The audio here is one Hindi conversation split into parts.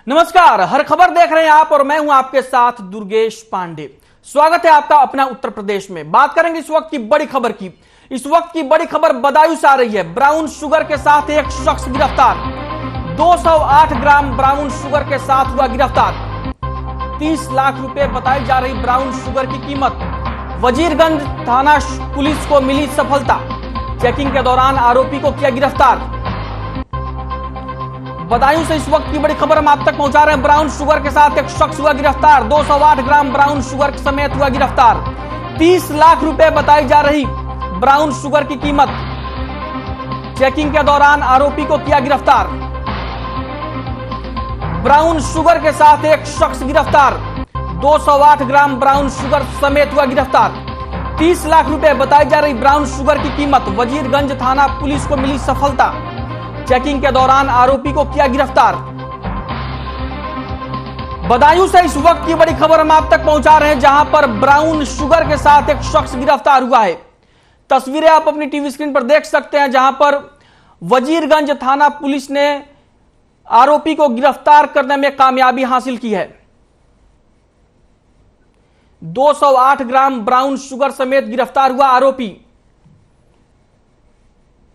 नमस्कार, हर खबर देख रहे हैं आप और मैं हूं आपके साथ दुर्गेश पांडे। स्वागत है आपका अपना उत्तर प्रदेश में। बात करेंगे इस वक्त की बड़ी खबर की। इस वक्त की बड़ी खबर बदायूं से आ रही है। ब्राउन शुगर के साथ एक शख्स गिरफ्तार। 208 ग्राम ब्राउन शुगर के साथ हुआ गिरफ्तार। 30 लाख रुपए बताई जा रही ब्राउन शुगर की कीमत। वजीरगंज थाना पुलिस को मिली सफलता। चेकिंग के दौरान आरोपी को किया गिरफ्तार। बदायूं से इस वक्त की बड़ी खबर हम आप तक पहुंचा रहे हैं। ब्राउन शुगर के साथ एक शख्स हुआ गिरफ्तार। 208 ग्राम ब्राउन शुगर समेत हुआ गिरफ्तार। 30 लाख रुपए बताई जा रही ब्राउन शुगर की कीमत। चेकिंग के दौरान आरोपी को किया गिरफ्तार। ब्राउन शुगर के साथ एक शख्स गिरफ्तार। 208 ग्राम ब्राउन शुगर समेत हुआ गिरफ्तार। 30 लाख रुपए बताई जा रही ब्राउन शुगर की कीमत। वजीरगंज थाना पुलिस को मिली सफलता। चेकिंग के दौरान आरोपी को किया गिरफ्तार। बदायूं से इस वक्त की बड़ी खबर हम आप तक पहुंचा रहे हैं, जहां पर ब्राउन शुगर के साथ एक शख्स गिरफ्तार हुआ है। तस्वीरें आप अपनी टीवी स्क्रीन पर देख सकते हैं, जहां पर वजीरगंज थाना पुलिस ने आरोपी को गिरफ्तार करने में कामयाबी हासिल की है। 208 ग्राम ब्राउन शुगर समेत गिरफ्तार हुआ आरोपी।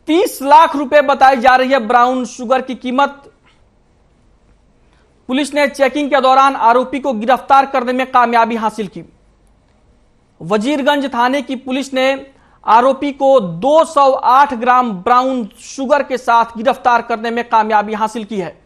30 लाख रुपए बताई जा रही है ब्राउन शुगर की कीमत। पुलिस ने चेकिंग के दौरान आरोपी को गिरफ्तार करने में कामयाबी हासिल की। वजीरगंज थाने की पुलिस ने आरोपी को 208 ग्राम ब्राउन शुगर के साथ गिरफ्तार करने में कामयाबी हासिल की है।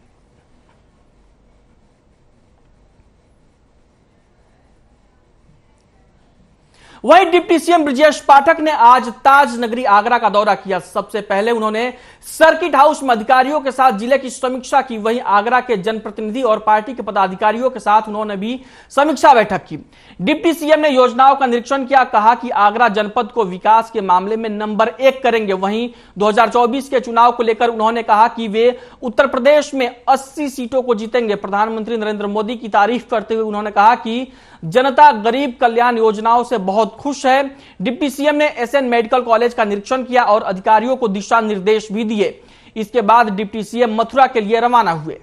वहीं डिप्टी सीएम ब्रजेश पाठक ने आज ताज नगरी आगरा का दौरा किया। सबसे पहले उन्होंने सर्किट हाउस में अधिकारियों के साथ जिले की समीक्षा की। वहीं आगरा के जनप्रतिनिधि और पार्टी के पदाधिकारियों के साथ उन्होंने भी समीक्षा बैठक की। डिप्टी सीएम ने योजनाओं का निरीक्षण किया। कहा कि आगरा जनपद को विकास के मामले में नंबर 1 करेंगे। वहीं 2024 के चुनाव को लेकर उन्होंने कहा कि वे उत्तर प्रदेश में 80 सीटों को जीतेंगे। प्रधानमंत्री नरेंद्र मोदी की तारीफ करते हुए उन्होंने कहा कि जनता गरीब कल्याण योजनाओं से बहुत खुश है। डिप्टी सीएम ने एसएन मेडिकल कॉलेज का निरीक्षण किया और अधिकारियों को दिशा निर्देश भी दिए। इसके बाद डिप्टी सीएम मथुरा के लिए रवाना हुए।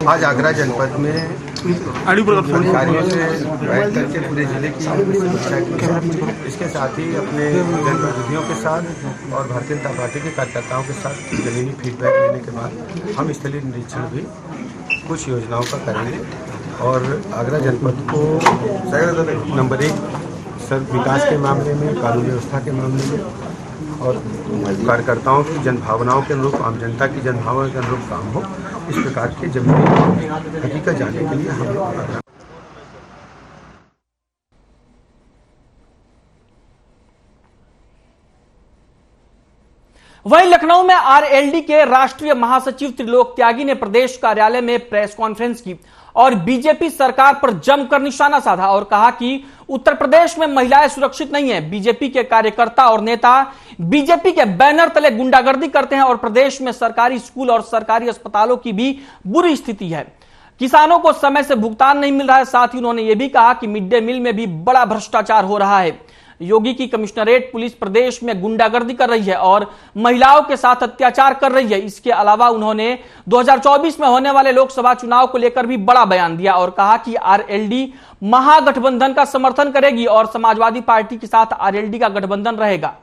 आज आगरा जनपद में अधिकारियों से बैठ करके पूरे जिले की समीक्षा की। इसके साथ ही अपने जनप्रतिनिधियों के साथ और भारतीय जनता पार्टी के कार्यकर्ताओं के साथ जमीनी फीडबैक लेने के बाद हम स्थलीय निरीक्षण भी कुछ योजनाओं का करेंगे और आगरा जनपद को नंबर 1 सर विकास के मामले में, कानून व्यवस्था के मामले में और कार्यकर्ताओं की जनभावनाओं के अनुरूप, आम जनता की जनभावनाओं के अनुरूप काम हो, इस प्रकार के जमीनी हकीकत जानने के लिए हम वहीं लखनऊ में आरएलडी के राष्ट्रीय महासचिव त्रिलोक त्यागी ने प्रदेश कार्यालय में प्रेस कॉन्फ्रेंस की और बीजेपी सरकार पर जमकर निशाना साधा और कहा कि उत्तर प्रदेश में महिलाएं सुरक्षित नहीं है। बीजेपी के कार्यकर्ता और नेता बीजेपी के बैनर तले गुंडागर्दी करते हैं और प्रदेश में सरकारी स्कूल और सरकारी अस्पतालों की भी बुरी स्थिति है। किसानों को समय से भुगतान नहीं मिल रहा है। साथ ही उन्होंने यह भी कहा कि मिड डे मील में भी बड़ा भ्रष्टाचार हो रहा है। योगी की कमिश्नरेट पुलिस प्रदेश में गुंडागर्दी कर रही है और महिलाओं के साथ अत्याचार कर रही है। इसके अलावा उन्होंने 2024 में होने वाले लोकसभा चुनाव को लेकर भी बड़ा बयान दिया और कहा कि आरएलडी महागठबंधन का समर्थन करेगी और समाजवादी पार्टी के साथ आरएलडी का गठबंधन रहेगा।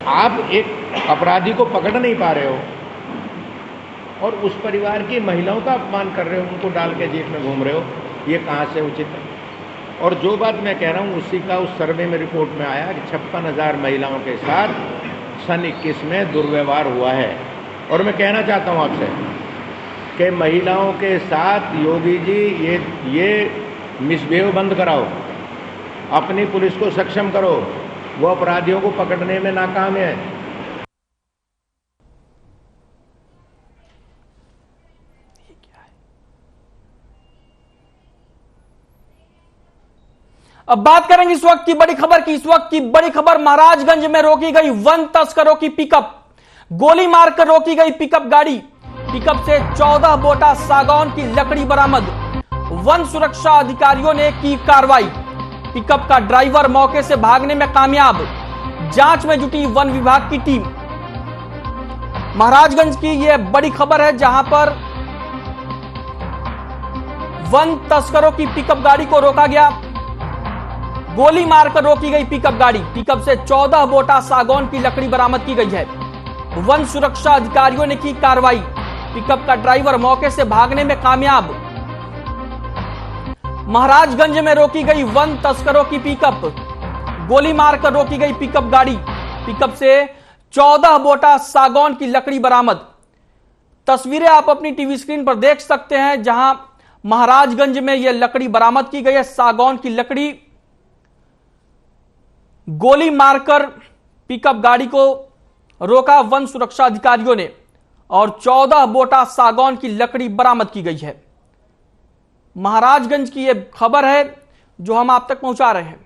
आप एक अपराधी को पकड़ नहीं पा रहे हो और उस परिवार की महिलाओं का अपमान कर रहे हो, उनको डाल के जेल में घूम रहे हो, ये कहाँ से उचित है? और जो बात मैं कह रहा हूँ उसी का उस सर्वे में रिपोर्ट में आया कि 56,000 महिलाओं के साथ सन 21 में दुर्व्यवहार हुआ है। और मैं कहना चाहता हूँ आपसे कि महिलाओं के साथ योगी जी ये मिसबिहेव बंद कराओ, अपनी पुलिस को सक्षम करो, वो अपराधियों को पकड़ने में नाकाम है। अब बात करेंगे इस वक्त की बड़ी खबर की। इस वक्त की बड़ी खबर, महाराजगंज में रोकी गई वन तस्करों की पिकअप। गोली मारकर रोकी गई पिकअप गाड़ी, पिकअप से 14 बोटा सागौन की लकड़ी बरामद, वन सुरक्षा अधिकारियों ने की कार्रवाई, पिकअप का ड्राइवर मौके से भागने में कामयाब, जांच में जुटी वन विभाग की टीम। महाराजगंज की यह बड़ी खबर है जहां पर वन तस्करों की पिकअप गाड़ी को रोका गया, गोली मारकर रोकी गई पिकअप गाड़ी, पिकअप से 14 बोटा सागौन की लकड़ी बरामद की गई है, वन सुरक्षा अधिकारियों ने की कार्रवाई, पिकअप का ड्राइवर मौके से भागने में कामयाब। महाराजगंज में रोकी गई वन तस्करों की पिकअप, गोली मारकर रोकी गई पिकअप गाड़ी, पिकअप से 14 बोटा सागौन की लकड़ी बरामद। तस्वीरें आप अपनी टीवी स्क्रीन पर देख सकते हैं जहां महाराजगंज में यह लकड़ी बरामद की गई है, सागौन की लकड़ी। गोली मारकर पिकअप गाड़ी को रोका वन सुरक्षा अधिकारियों ने और 14 बोटा सागौन की लकड़ी बरामद की गई है। महाराजगंज की यह खबर है जो हम आप तक पहुंचा रहे हैं।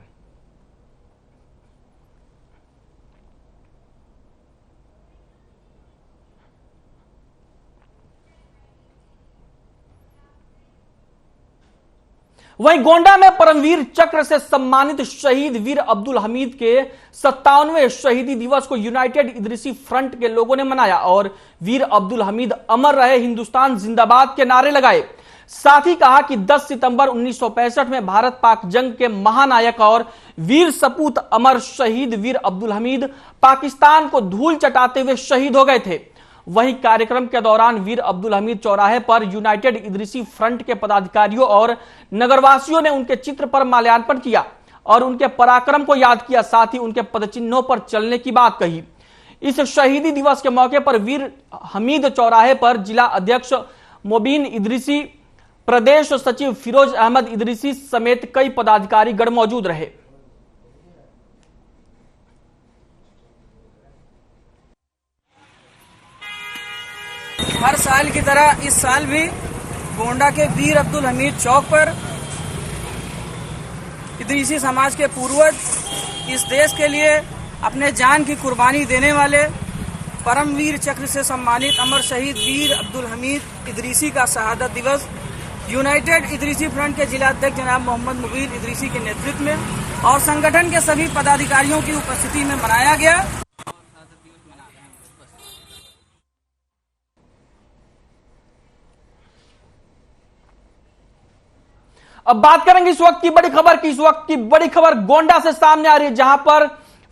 वहीं गोंडा में परमवीर चक्र से सम्मानित शहीद वीर अब्दुल हमीद के 57वें शहीदी दिवस को यूनाइटेड इदरीसी फ्रंट के लोगों ने मनाया और वीर अब्दुल हमीद अमर रहे, हिंदुस्तान जिंदाबाद के नारे लगाए। साथ ही कहा कि 10 सितंबर 1965 में भारत पाक जंग के महानायक और वीर सपूत अमर शहीद वीर अब्दुल हमीद पाकिस्तान को धूल चटाते हुए शहीद हो गए थे। वहीं कार्यक्रम के दौरान वीर अब्दुल हमीद चौराहे पर यूनाइटेड इदरीसी फ्रंट के पदाधिकारियों और नगरवासियों ने उनके चित्र पर माल्यार्पण किया और उनके पराक्रम को याद किया, साथ ही उनके पदचिन्हों पर चलने की बात कही। इस शहीदी दिवस के मौके पर वीर हमीद चौराहे पर जिला अध्यक्ष मोबीन इदरीसी, प्रदेश सचिव फिरोज अहमद इदरीसी समेत कई पदाधिकारी गण मौजूद रहे। हर साल की तरह इस साल भी गोंडा के वीर अब्दुल हमीद चौक पर इदरीसी समाज के पूर्वज, इस देश के लिए अपने जान की कुर्बानी देने वाले परमवीर चक्र से सम्मानित अमर शहीद वीर अब्दुल हमीद इदरीसी का शहादत दिवस यूनाइटेड इदरीसी फ्रंट के जिला अध्यक्ष जनाब मोहम्मद मुबीन इदरीसी के नेतृत्व में और संगठन के सभी पदाधिकारियों की उपस्थिति में मनाया गया। अब बात करेंगे इस वक्त की बड़ी खबर की। इस वक्त की बड़ी खबर गोंडा से सामने आ रही है जहां पर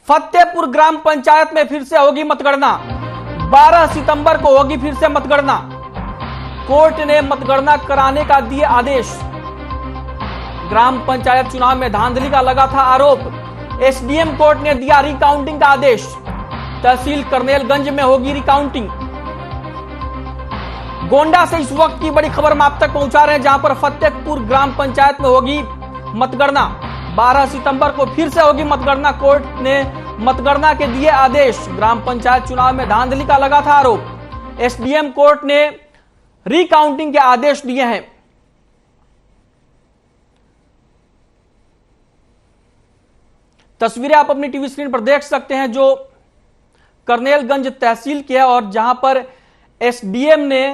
फतेहपुर ग्राम पंचायत में फिर से होगी मतगणना। 12 सितंबर को होगी फिर से मतगणना। कोर्ट ने मतगणना कराने का दिए आदेश। ग्राम पंचायत चुनाव में धांधली का लगा था आरोप। एसडीएम कोर्ट ने दिया रिकाउंटिंग का आदेश। तहसील करनेलगंज में होगी रिकाउंटिंग। गोंडा से इस वक्त की बड़ी खबर हम आप तक पहुंचा रहे हैं जहां पर फतेहपुर ग्राम पंचायत में होगी मतगणना। 12 सितंबर को फिर से होगी मतगणना। कोर्ट ने मतगणना के दिए आदेश। ग्राम पंचायत चुनाव में धांधली का लगा था आरोप। एसडीएम कोर्ट ने रिकाउंटिंग के आदेश दिए हैं। तस्वीरें आप अपनी टीवी स्क्रीन पर देख सकते हैं जो करनेलगंज तहसील की है और जहां पर एसडीएम ने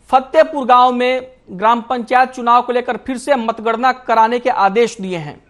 फतेहपुर गांव में ग्राम पंचायत चुनाव को लेकर फिर से मतगणना कराने के आदेश दिए हैं।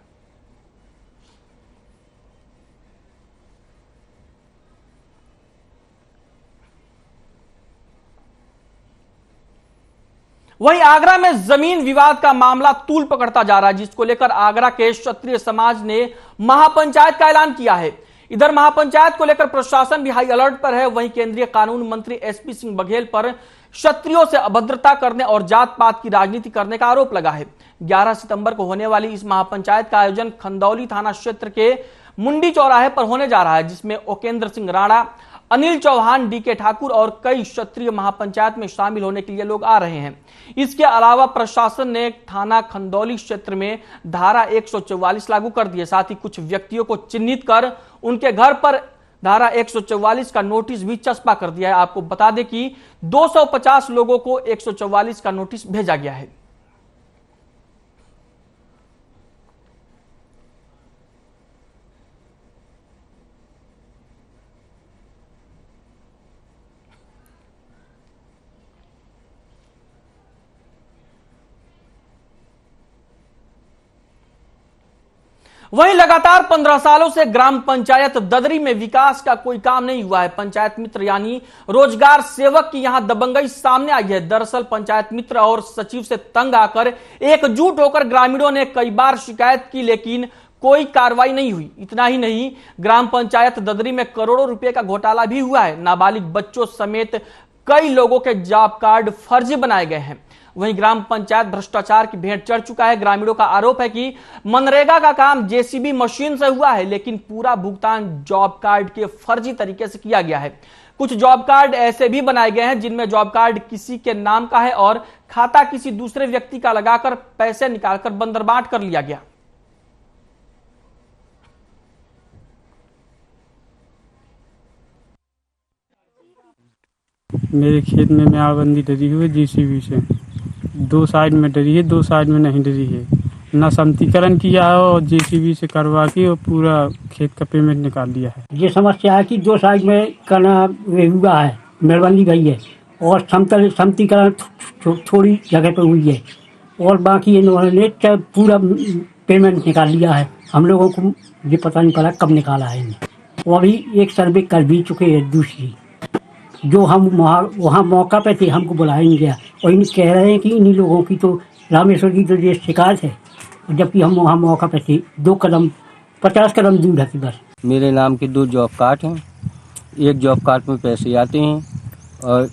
वहीं आगरा में जमीन विवाद का मामला तूल पकड़ता जा रहा है जिसको लेकर आगरा के क्षत्रिय समाज ने महापंचायत का ऐलान किया है। इधर महापंचायत को लेकर प्रशासन भी हाई अलर्ट पर है। वहीं केंद्रीय कानून मंत्री एसपी सिंह बघेल पर क्षत्रियों से अभद्रता करने और जात पात की राजनीति करने का आरोप लगा है। 11 सितंबर को होने वाली इस महापंचायत का आयोजन खंदौली थाना क्षेत्र के मुंडी चौराहे पर होने जा रहा है जिसमें ओकेंद्र सिंह राणा, अनिल चौहान, डीके ठाकुर और कई क्षत्रिय महापंचायत में शामिल होने के लिए लोग आ रहे हैं। इसके अलावा प्रशासन ने थाना खंदौली क्षेत्र में धारा 144 लागू कर दी है। साथ ही कुछ व्यक्तियों को चिन्हित कर उनके घर पर धारा 144 का नोटिस भी चस्पा कर दिया है। आपको बता दें कि 250 लोगों को 144 का नोटिस भेजा गया है। वहीं लगातार 15 सालों से ग्राम पंचायत ददरी में विकास का कोई काम नहीं हुआ है। पंचायत मित्र यानी रोजगार सेवक की यहां दबंगई सामने आई है। दरअसल पंचायत मित्र और सचिव से तंग आकर एकजुट होकर ग्रामीणों ने कई बार शिकायत की, लेकिन कोई कार्रवाई नहीं हुई। इतना ही नहीं, ग्राम पंचायत ददरी में करोड़ों रुपए का घोटाला भी हुआ है। नाबालिग बच्चों समेत कई लोगों के जॉब कार्ड फर्जी बनाए गए हैं। वहीं ग्राम पंचायत भ्रष्टाचार की भेंट चढ़ चुका है। ग्रामीणों का आरोप है कि मनरेगा का काम जेसीबी मशीन से हुआ है, लेकिन पूरा भुगतान जॉब कार्ड के फर्जी तरीके से किया गया है। कुछ जॉब कार्ड ऐसे भी बनाए गए हैं जिनमें जॉब कार्ड किसी के नाम का है और खाता किसी दूसरे व्यक्ति का लगाकर पैसे निकालकर बंदरबाट कर लिया गया। मेरे खेत में म्याबंदी डरी हुई जेसीबी से। 2 साइड में डरी है, 2 साइड में नहीं डरी है। ना समतीकरण किया है और जेसीबी से करवा के और पूरा खेत का पेमेंट निकाल दिया है। ये समस्या है कि 2 साइड में करना हुआ है, मेड़बंदी गई है और समतीकरण थोड़ी जगह पे हुई है और बाकी इन्होंने पूरा पेमेंट निकाल लिया है। हम लोगों को ये पता नहीं पड़ा कब निकाला है इन्हें। वो अभी एक सर्वे कर भी चुके हैं। दूसरी जो हम वहाँ मौका पे थे, हमको बुलाया नहीं गया और इन कह रहे हैं कि इन्हीं लोगों की तो रामेश्वर की तो ये शिकायत है, जबकि हम वहाँ मौका पे थे 50 कदम दूर है बस। मेरे नाम के 2 जॉब कार्ड हैं। एक जॉब कार्ड में पैसे आते हैं और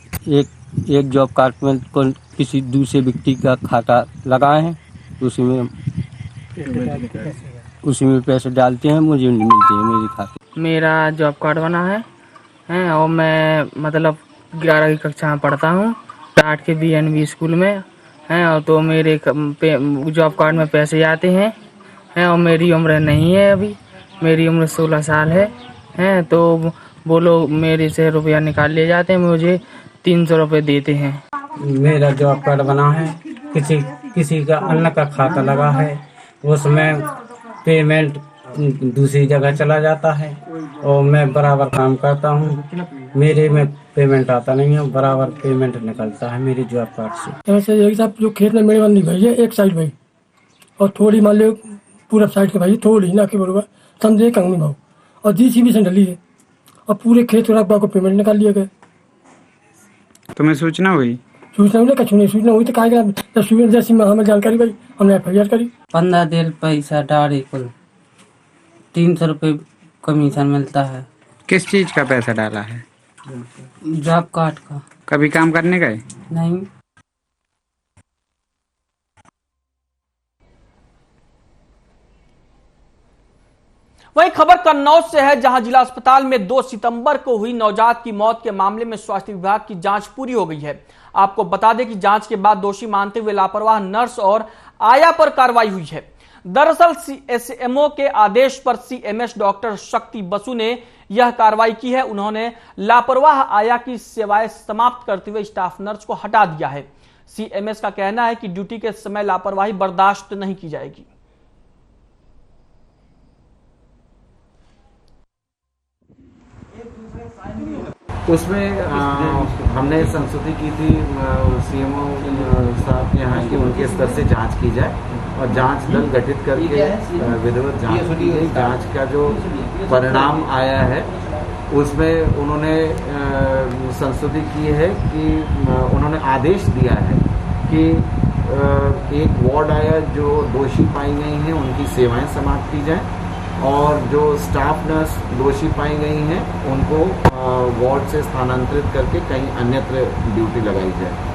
एक जॉब कार्ड में किसी दूसरे व्यक्ति का खाता लगाए हैं, उसी में पैसे डालते हैं, मुझे नहीं मिलते हैं मेरे खाते। मेरा जॉब कार्ड बना है और मैं मतलब 11वीं कक्षा में पढ़ता हूँ, टाट के BNB स्कूल में है। और तो मेरे जॉब कार्ड में पैसे आते हैं और मेरी उम्र नहीं है, अभी मेरी उम्र 16 साल है। तो वो लोग मेरे से रुपया निकाल लिए जाते हैं, मुझे 300 रुपये देते हैं। मेरा जॉब कार्ड बना है, किसी का अन्न का खाता लगा है, उसमें पेमेंट दूसरी जगह चला जाता है और मैं बराबर काम करता हूँ, मेरे में पेमेंट आता नहीं है, बराबर पेमेंट निकलता है मेरे जॉब कार्ड से। ऐसे एक साहब जो खेत में मेड़बंदी भाई है, एक साइड भाई और थोड़ी मान लो पूरब साइड के भाई, थोड़ी ना के बरोबर समझे कंगनी भाव और जेसीबी से डली है और पूरे खेत को पेमेंट निकाल लिया गया। तुम्हें सूचना हुई? सूचना हुई कछु नहीं, सूचना हुई तो कहा जैसी हमें जानकारी भाई हमने FIR करी। 15 दिन पैसा डाले, कुल 300 रुपये कमीशन मिलता है। किस चीज का पैसा डाला है? जॉब कार्ड का। कभी काम करने गए? नहीं। वहीं खबर कन्नौज से है, जहां जिला अस्पताल में 2 सितंबर को हुई नवजात की मौत के मामले में स्वास्थ्य विभाग की जांच पूरी हो गई है। आपको बता दें कि जांच के बाद दोषी मानते हुए लापरवाह नर्स और आया पर कार्रवाई हुई है। दरअसल SMO के आदेश पर CMS डॉक्टर शक्ति बसु ने यह कार्रवाई की है। उन्होंने लापरवाह आया की सेवाएं समाप्त करते हुए स्टाफ नर्स को हटा दिया है। CMS का कहना है कि ड्यूटी के समय लापरवाही बर्दाश्त नहीं की जाएगी। उसमें हमने संस्तुति की थी CMO साहब के यहाँ की, उनके स्तर से जांच की जाए और जांच दल गठित करके विधिवत जांच की गई। जांच का जो परिणाम आया है उसमें उन्होंने संस्तुति की है कि उन्होंने आदेश दिया है कि एक वार्ड आया जो दोषी पाई गई हैं उनकी सेवाएं समाप्त की जाएं और जो स्टाफ नर्स दोषी पाई गई हैं उनको वार्ड से स्थानांतरित करके कहीं अन्यत्र ड्यूटी लगाई जाए।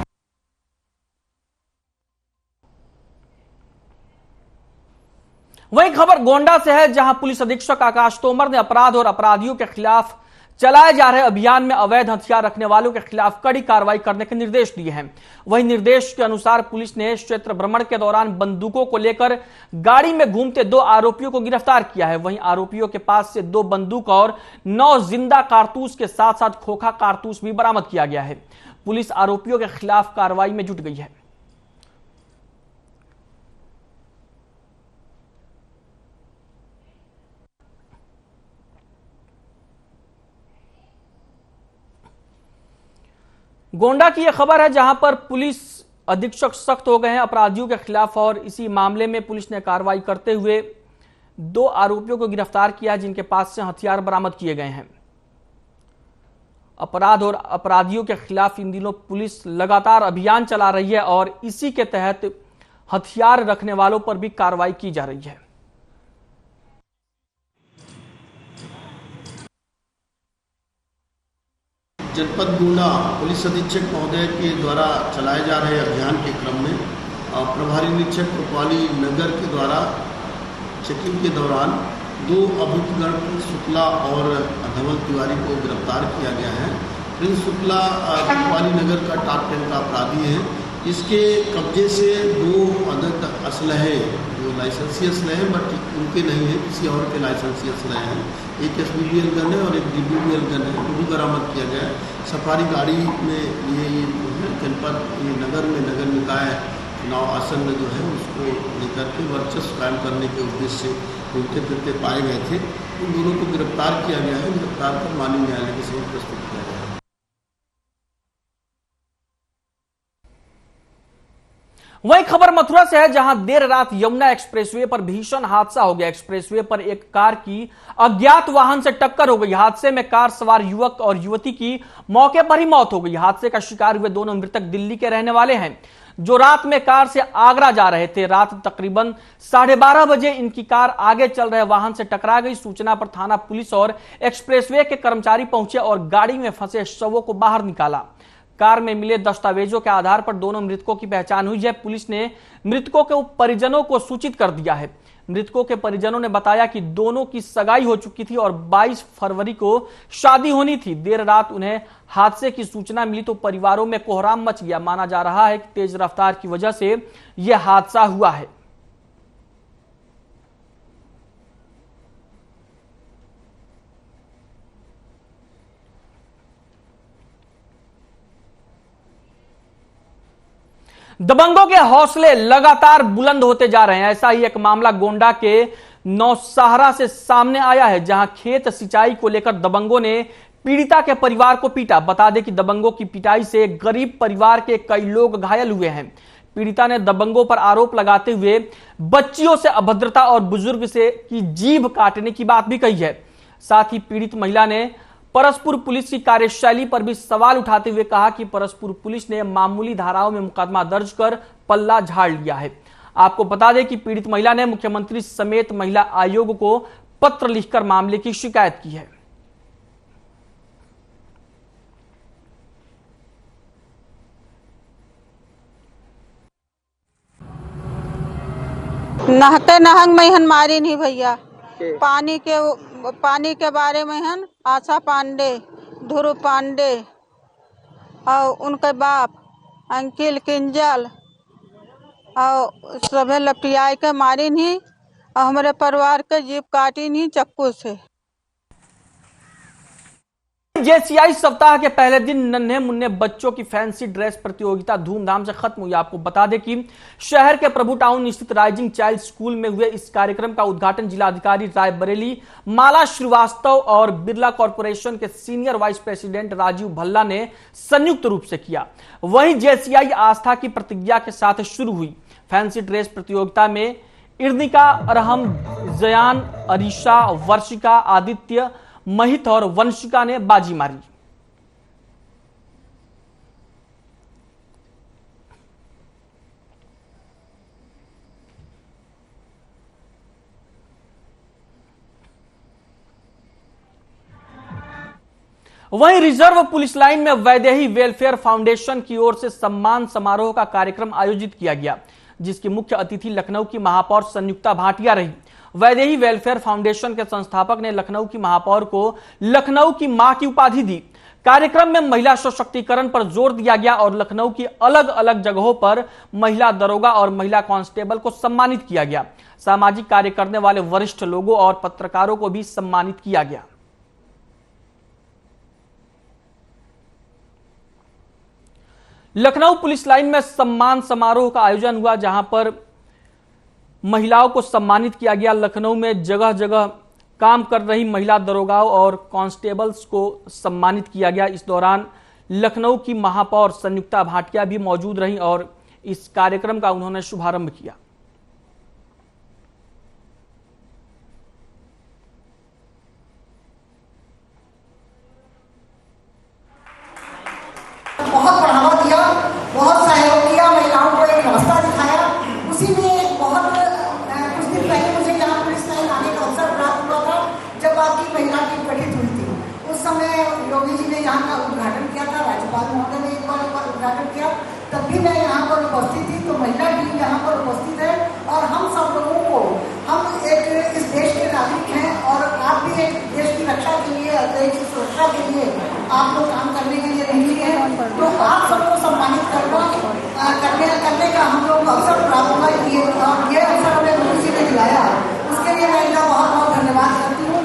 वहीं खबर गोंडा से है, जहां पुलिस अधीक्षक आकाश तोमर ने अपराध और अपराधियों के खिलाफ चलाए जा रहे अभियान में अवैध हथियार रखने वालों के खिलाफ कड़ी कार्रवाई करने के निर्देश दिए हैं। वहीं निर्देश के अनुसार पुलिस ने क्षेत्र भ्रमण के दौरान बंदूकों को लेकर गाड़ी में घूमते 2 आरोपियों को गिरफ्तार किया है। वहीं आरोपियों के पास से 2 बंदूक और 9 जिंदा कारतूस के साथ साथ खोखा कारतूस भी बरामद किया गया है। पुलिस आरोपियों के खिलाफ कार्रवाई में जुट गई है। गोंडा की यह खबर है, जहां पर पुलिस अधीक्षक सख्त हो गए हैं अपराधियों के खिलाफ और इसी मामले में पुलिस ने कार्रवाई करते हुए 2 आरोपियों को गिरफ्तार किया है, जिनके पास से हथियार बरामद किए गए हैं। अपराध और अपराधियों के खिलाफ इन दिनों पुलिस लगातार अभियान चला रही है और इसी के तहत हथियार रखने वालों पर भी कार्रवाई की जा रही है। जनपद गुना पुलिस अधीक्षक महोदय के द्वारा चलाए जा रहे अभियान के क्रम में प्रभारी निरीक्षक कोतवाली नगर के द्वारा चेकिंग के दौरान 2 अभियुक्तगण प्रिंस शुक्ला और धवल तिवारी को गिरफ्तार किया गया है। प्रिंस शुक्ला कोतवाली नगर का टॉप 10 का अपराधी है। इसके कब्जे से 2 अदद असलहे जो लाइसेंसी असलहे हैं बट उनके नहीं है, किसी और के लाइसेंसी असलहे हैं। एक SBBL गन है और एक DBBL गन है, वो भी बरामद किया गया है। सफारी गाड़ी में ये जनपद नगर में नगर निकाय चुनाव आसन जो है उसको लेकर के वर्चस्व कायम करने के उद्देश्य से घूमते फिरते पाए गए थे। उन दोनों को गिरफ्तार किया गया है। गिरफ्तार कर माननीय न्यायालय के समक्ष प्रस्तुत किया गया है। वही खबर मथुरा से है, जहां देर रात यमुना एक्सप्रेसवे पर भीषण हादसा हो गया। एक्सप्रेसवे पर एक कार की अज्ञात वाहन से टक्कर हो गई। हादसे में कार सवार युवक और युवती की मौके पर ही मौत हो गई। हादसे का शिकार हुए दोनों मृतक दिल्ली के रहने वाले हैं, जो रात में कार से आगरा जा रहे थे। रात तकरीबन 12:30 बजे इनकी कार आगे चल रहे वाहन से टकरा गई। सूचना पर थाना पुलिस और एक्सप्रेसवे के कर्मचारी पहुंचे और गाड़ी में फंसे शवों को बाहर निकाला। कार में मिले दस्तावेजों के आधार पर दोनों मृतकों की पहचान हुई है। पुलिस ने मृतकों के परिजनों को सूचित कर दिया है। मृतकों के परिजनों ने बताया कि दोनों की सगाई हो चुकी थी और 22 फरवरी को शादी होनी थी। देर रात उन्हें हादसे की सूचना मिली तो परिवारों में कोहराम मच गया। माना जा रहा है कि तेज रफ्तार की वजह से यह हादसा हुआ है। दबंगों के हौसले लगातार बुलंद होते जा रहे हैं। ऐसा ही एक मामला गोंडा के नौसहारा से सामने आया है, जहां खेत सिंचाई को लेकर दबंगों ने पीड़िता के परिवार को पीटा। बता दें कि दबंगों की पिटाई से गरीब परिवार के कई लोग घायल हुए हैं। पीड़िता ने दबंगों पर आरोप लगाते हुए बच्चियों से अभद्रता और बुजुर्ग से की जीभ काटने की बात भी कही है। साथ ही पीड़ित महिला ने परसपुर पुलिस की कार्यशैली पर भी सवाल उठाते हुए कहा कि परसपुर पुलिस ने मामूली धाराओं में मुकदमा दर्ज कर पल्ला झाड़ लिया है। आपको बता दें कि पीड़ित महिला ने मुख्यमंत्री समेत महिला आयोग को पत्र लिखकर मामले की शिकायत की है। नहते नहंग में हन मारी नहीं भैया। पानी के बारे में हन आशा पांडे, ध्रुव पांडे और उनके बाप अंकिल किंजल और सभी लपटियाई के मारी नहीं और हमारे परिवार के जीभ काटी नहीं चक्कू से। JCI सप्ताह के पहले दिन नन्हे मुन्ने बच्चों की फैंसी ड्रेस प्रतियोगिता धूमधाम से खत्म हुई। आपको बता दें कि शहर के प्रभु टाउन स्थित राइजिंग चाइल्ड स्कूल में हुए इस कार्यक्रम का उद्घाटन जिलाधिकारी रायबरेली माला श्रीवास्तव और बिरला कॉर्पोरेशन के senior vice president Rajeev Bhalla ने संयुक्त रूप से किया। वहीं JCI आस्था की प्रतिज्ञा के साथ शुरू हुई। फैंसी ड्रेस प्रतियोगिता में इर्निका, अरहम, जयान, अरीशा, वर्षिका, आदित्य, महित और वंशिका ने बाजी मारी। वहीं रिजर्व पुलिस लाइन में वैदेही वेलफेयर फाउंडेशन की ओर से सम्मान समारोह का कार्यक्रम आयोजित किया गया, जिसकी मुख्य अतिथि लखनऊ की महापौर संयुक्ता भाटिया रही। वैदेही वेलफेयर फाउंडेशन के संस्थापक ने लखनऊ की महापौर को लखनऊ की मां की उपाधि दी। कार्यक्रम में महिला सशक्तिकरण पर जोर दिया गया और लखनऊ की अलग अलग जगहों पर महिला दरोगा और महिला कांस्टेबल को सम्मानित किया गया। सामाजिक कार्य करने वाले वरिष्ठ लोगों और पत्रकारों को भी सम्मानित किया गया। लखनऊ पुलिस लाइन में सम्मान समारोह का आयोजन हुआ, जहां पर महिलाओं को सम्मानित किया गया। लखनऊ में जगह जगह काम कर रही महिला दरोगाओं और कांस्टेबल्स को सम्मानित किया गया। इस दौरान लखनऊ की महापौर संयुक्ता भाटिया भी मौजूद रहीं और इस कार्यक्रम का उन्होंने शुभारंभ किया। मोदी जी ने यहाँ का उद्घाटन किया था, राज्यपाल महोदय ने एक बार उद्घाटन किया, तब भी मैं यहाँ पर उपस्थित थी। तो महिला टीम यहाँ पर उपस्थित है और हम सब लोगों को, हम एक इस देश के नागरिक हैं और आप भी एक देश की रक्षा के लिए, देश की सुरक्षा के लिए आप लोग काम करने के लिए नहीं हैं। तो आप सबको सम्मानित करने का हम लोग अवसर प्राप्त हुआ, ये अवसर हमें मोदी जी ने दिलाया, उसके लिए मैं इनका बहुत बहुत धन्यवाद करती हूँ।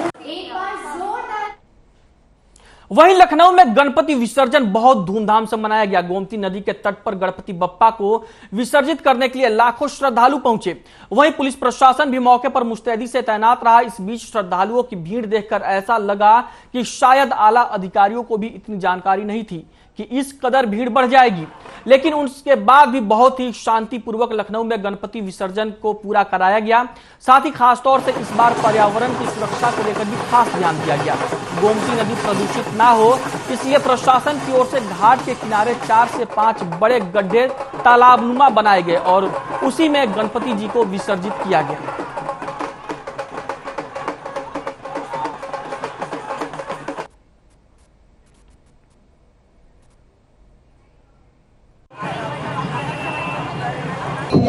वहीं लखनऊ में गणपति विसर्जन बहुत धूमधाम से मनाया गया। गोमती नदी के तट पर गणपति बप्पा को विसर्जित करने के लिए लाखों श्रद्धालु पहुंचे। वहीं पुलिस प्रशासन भी मौके पर मुस्तैदी से तैनात रहा। इस बीच श्रद्धालुओं की भीड़ देखकर ऐसा लगा कि शायद आला अधिकारियों को भी इतनी जानकारी नहीं थी कि इस कदर भीड़ बढ़ जाएगी, लेकिन उसके बाद भी बहुत ही शांतिपूर्वक लखनऊ में गणपति विसर्जन को पूरा कराया गया। साथ ही खासतौर से इस बार पर्यावरण की सुरक्षा को लेकर भी खास ध्यान दिया गया। गोमती नदी प्रदूषित ना हो, इसलिए प्रशासन की ओर से घाट के किनारे 4 से 5 बड़े गड्ढे तालाबनुमा बनाए गए और उसी में गणपति जी को विसर्जित किया गया।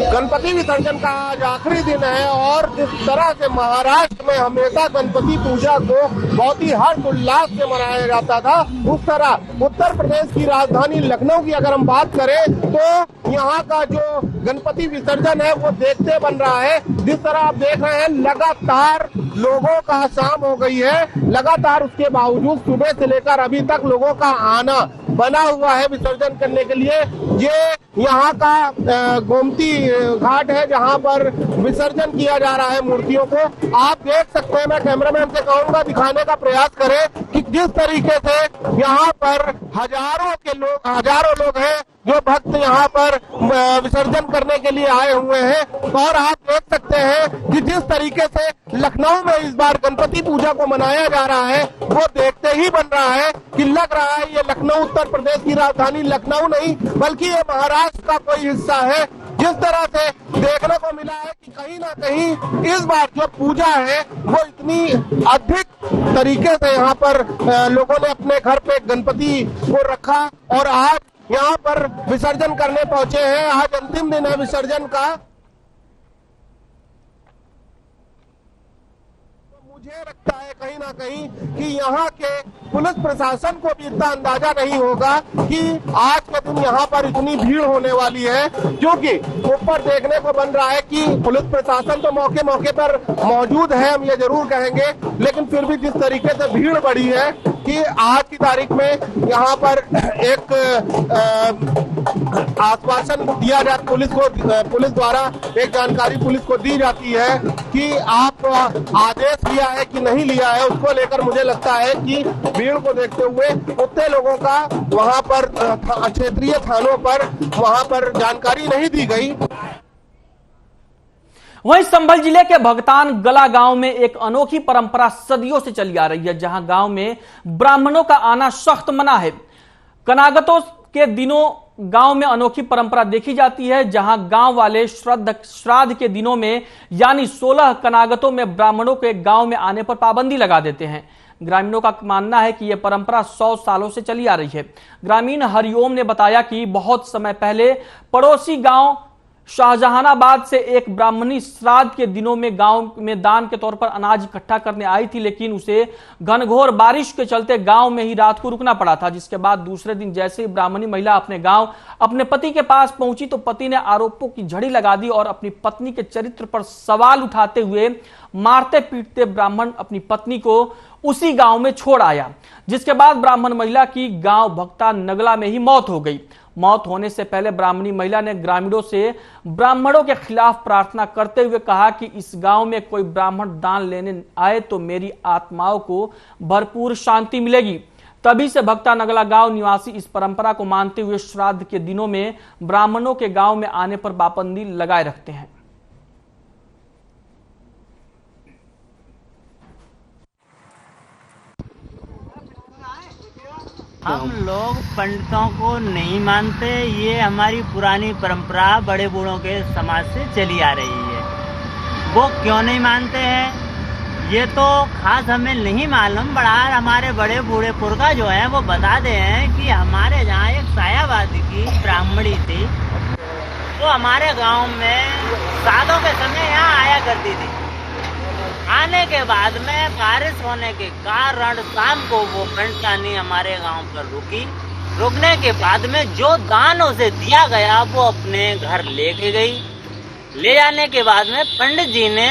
गणपति विसर्जन का आज आखिरी दिन है और जिस तरह से महाराष्ट्र में हमेशा गणपति पूजा को बहुत ही हर्ष उल्लास से मनाया जाता था, उस तरह उत्तर प्रदेश की राजधानी लखनऊ की अगर हम बात करें तो यहाँ का जो गणपति विसर्जन है वो देखते बन रहा है। जिस तरह आप देख रहे हैं लगातार लोगों का शाम हो गई है, लगातार उसके बावजूद सुबह से लेकर अभी तक लोगों का आना बना हुआ है विसर्जन करने के लिए। ये यहाँ का गोमती घाट है जहाँ पर विसर्जन किया जा रहा है मूर्तियों को। आप देख सकते हैं, मैं कैमरामैन से कहूंगा दिखाने का प्रयास करें कि जिस तरीके से यहाँ पर हजारों लोग हैं जो भक्त यहाँ पर विसर्जन करने के लिए आए हुए हैं। और आप देख सकते हैं कि जिस तरीके से लखनऊ में इस बार गणपति पूजा को मनाया जा रहा है वो देखते ही बन रहा है कि लग रहा है ये लखनऊ उत्तर प्रदेश की राजधानी लखनऊ नहीं बल्कि ये महाराष्ट्र का कोई हिस्सा है। जिस तरह से देखने को मिला है कि कहीं ना कहीं इस बार जो पूजा है वो इतनी अधिक तरीके से यहाँ पर लोगों ने अपने घर पे गणपति को रखा और आज यहाँ पर विसर्जन करने पहुंचे हैं। आज अंतिम दिन है विसर्जन का। मुझे लगता है कहीं ना कहीं कि यहाँ के पुलिस प्रशासन को भी इतना अंदाजा नहीं होगा कि आज के दिन यहाँ पर इतनी भीड़ होने वाली है, क्योंकि ऊपर देखने को बन रहा है कि पुलिस प्रशासन तो मौके पर मौजूद है, हम ये जरूर कहेंगे, लेकिन फिर भी जिस तरीके से भीड़ बढ़ी है कि आज की तारीख में यहाँ पर एक आश्वासन दिया जाता पुलिस द्वारा एक जानकारी पुलिस को दी जाती है कि आप आदेश लिया है कि नहीं लिया है, उसको लेकर मुझे लगता है कि भीड़ को देखते हुए उतने लोगों का वहां पर क्षेत्रीय थानों पर वहां पर जानकारी नहीं दी गई। वहीं संभल जिले के भगतान गला गांव में एक अनोखी परंपरा सदियों से चली आ रही है, जहां गांव में ब्राह्मणों का आना सख्त मना है। कनागतों के दिनों गांव में अनोखी परंपरा देखी जाती है, जहां गांव वाले श्राद्ध के दिनों में यानी 16 कनागतों में ब्राह्मणों के गांव में आने पर पाबंदी लगा देते हैं। ग्रामीणों का मानना है कि यह परंपरा 100 सालों से चली आ रही है। ग्रामीण हरिओम ने बताया कि बहुत समय पहले पड़ोसी गांव शाहजहानाबाद से एक ब्राह्मणी श्राद्ध के दिनों में गांव में दान के तौर पर अनाज इकट्ठा करने आई थी, लेकिन उसे घनघोर बारिश के चलते गांव में ही रात को रुकना पड़ा था। जिसके बाद दूसरे दिन जैसे ही ब्राह्मणी महिला अपने गांव अपने पति के पास पहुंची तो पति ने आरोपों की झड़ी लगा दी और अपनी पत्नी के चरित्र पर सवाल उठाते हुए मारते पीटते ब्राह्मण अपनी पत्नी को उसी गांव में छोड़ आया, जिसके बाद ब्राह्मण महिला की गांव भक्ता नगला में ही मौत हो गई। मौत होने से पहले ब्राह्मणी महिला ने ग्रामीणों से ब्राह्मणों के खिलाफ प्रार्थना करते हुए कहा कि इस गांव में कोई ब्राह्मण दान लेने आए तो मेरी आत्माओं को भरपूर शांति मिलेगी। तभी से भक्ता नगला गांव निवासी इस परंपरा को मानते हुए श्राद्ध के दिनों में ब्राह्मणों के गांव में आने पर पाबंदी लगाए रखते हैं। हम लोग पंडितों को नहीं मानते, ये हमारी पुरानी परंपरा बड़े बूढ़ों के समाज से चली आ रही है। वो क्यों नहीं मानते हैं ये तो खास हमें नहीं मालूम, बड़ा हमारे बड़े बूढ़े पुरखा जो है वो बताते हैं कि हमारे यहाँ एक सायावादी की ब्राह्मणी थी, वो हमारे गांव में सालों के समय यहाँ आया करती थी। आने के बाद में बारिश होने के कारण शाम को वो पंडतानी हमारे गांव पर रुकी। रुकने के बाद में जो दान उसे दिया गया वो अपने घर लेके गई। ले जाने के बाद में पंडित जी ने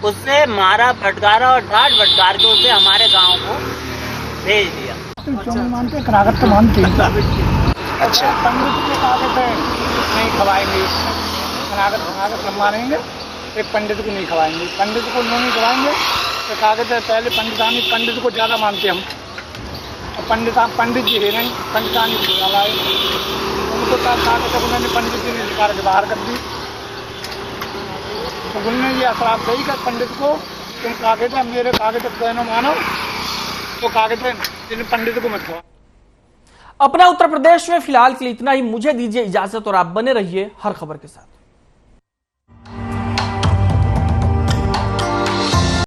उससे मारा, फटकारा और डांट फटकार के उसे हमारे गांव को भेज दिया। मानते करागत तो मानते अच्छा, पंडित के कागज नहीं खवाएंगे, करागत मानेंगे, एक पंडित को नहीं खवाएंगे, पंडित को नहीं खवाएंगे तो कागज पहले पंडित को ज़्यादा मानते हम। पंडित जी है नहीं, पंडितानी खवाए उनको कागज उन्होंने पंडित जी ने निकाल के बाहर कर दी। तो उन्होंने ये श्राप दी कि पंडित को तुम कागज मेरे कागज कहना मानो, तो कागज पंडित को मत खवा। अपना उत्तर प्रदेश में फिलहाल के लिए इतना ही। मुझे दीजिए इजाजत और आप बने रहिए हर खबर के साथ।